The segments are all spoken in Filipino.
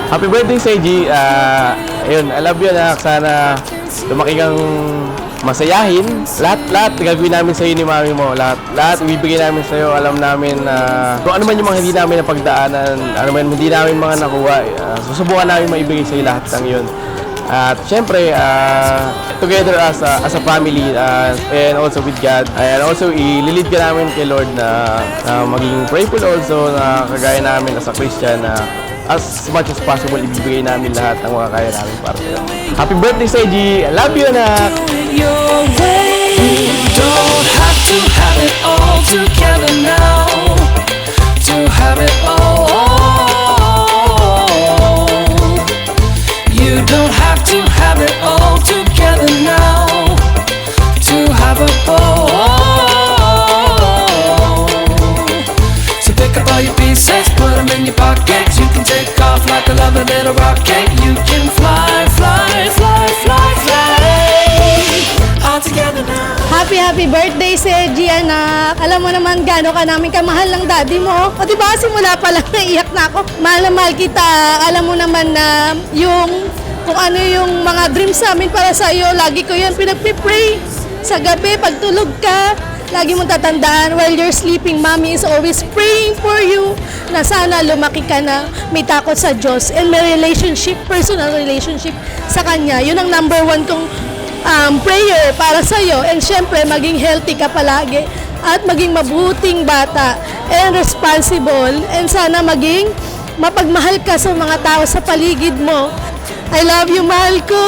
Happy birthday, Seiji. Ayun, I love you, anak. Sana lumaki kang masayahin. Lahat gagawin namin sa'yo ni mami mo. Lahat ibibigay namin sa'yo. Alam namin kung ano man yung mga hindi namin napagdaanan, ano man hindi namin mga nakuha, susubukan namin maibigay sa'yo lahat ng yun. At syempre, together as a family and also with God. And also, ililid ka namin kay Lord na maging prayerful also na kagaya namin as a Christian na as much as possible, ibibigay namin lahat ng mga kaya namin para sa'yo. Happy birthday, Seiji! I love you, anak! You don't have to have it all together now. To have it all. You don't have to have it all together now. To have a ball. So pick up all your pieces, put them in your pockets. You can take off like a lovely little rocket. You can fly, fly, fly, fly, fly. All together now. Happy birthday, Seiji, anak. Alam mo naman gaano ka namin kamahal ng daddy mo. O diba, simula pa lang naiyak na ako. Mahal na mahal kita. Alam mo naman na kung ano yung mga dreams namin para sa iyo, lagi ko yun pinagpipray. Sa gabi, pag tulog ka, lagi mong tatandaan, while you're sleeping, mommy is always praying for you na sana lumaki ka na may takot sa Diyos and may relationship, personal relationship sa Kanya. Yun ang number one kong prayer para sa iyo. And syempre, maging healthy ka palagi at maging mabuting bata and responsible, and sana maging mapagmahal ka sa mga tao sa paligid mo. I love you, mahal ko.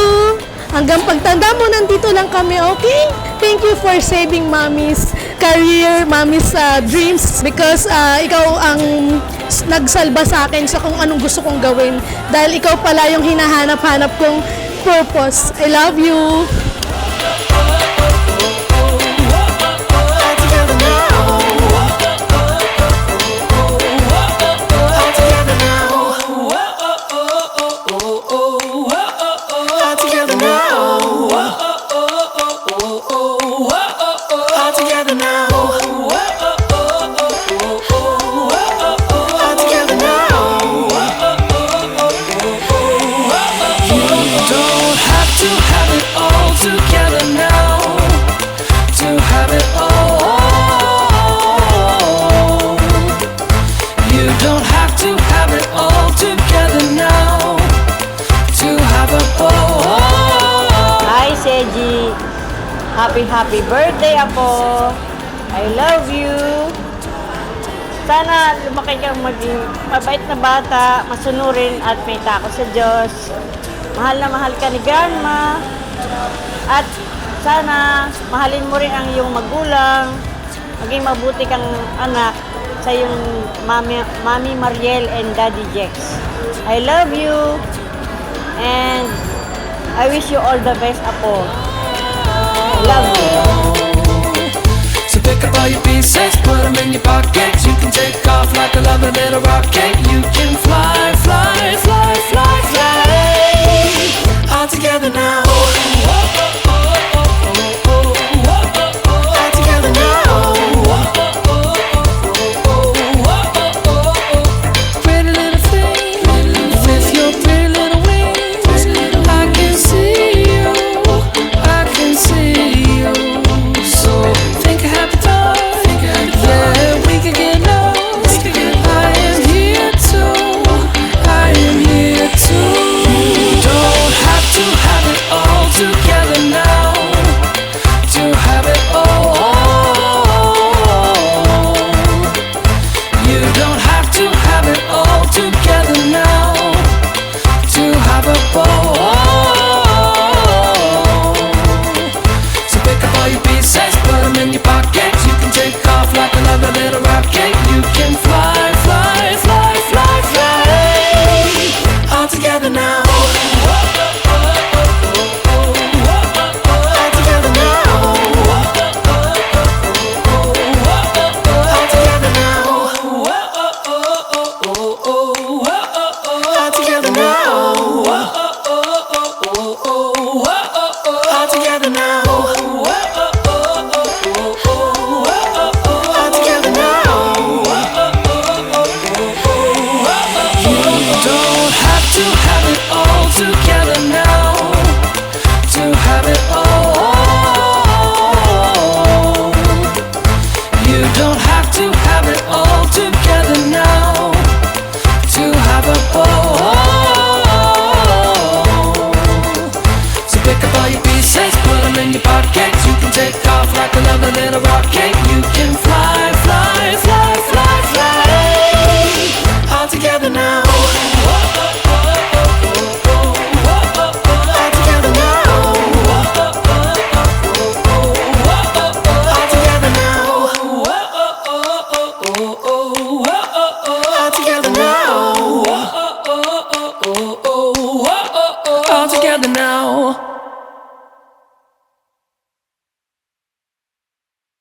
Hanggang pagtanda mo, nandito lang kami, okay? Thank you for saving mommy's career, mommy's dreams, because ikaw ang nagsalba sa akin sa kung anong gusto kong gawin. Dahil ikaw pala yung hinahanap-hanap kong purpose. I love you. Happy birthday, Apo! I love you! Sana lumaki kang maging mabait na bata, masunurin at may takot sa Diyos. Mahal na mahal ka ni Grandma. At sana mahalin mo rin ang iyong magulang. Maging mabuti kang anak sa iyong Mami Mariel and Daddy Jex. I love you! And I wish you all the best, Apo. Love you. So pick up all your pieces, put them in your pockets. You can take off like a lovely little rocket. You can fly, fly, fly, fly, fly. All together now. All together now. Pretty little thing, with your pretty little wings, I can see you, I can see. All together now.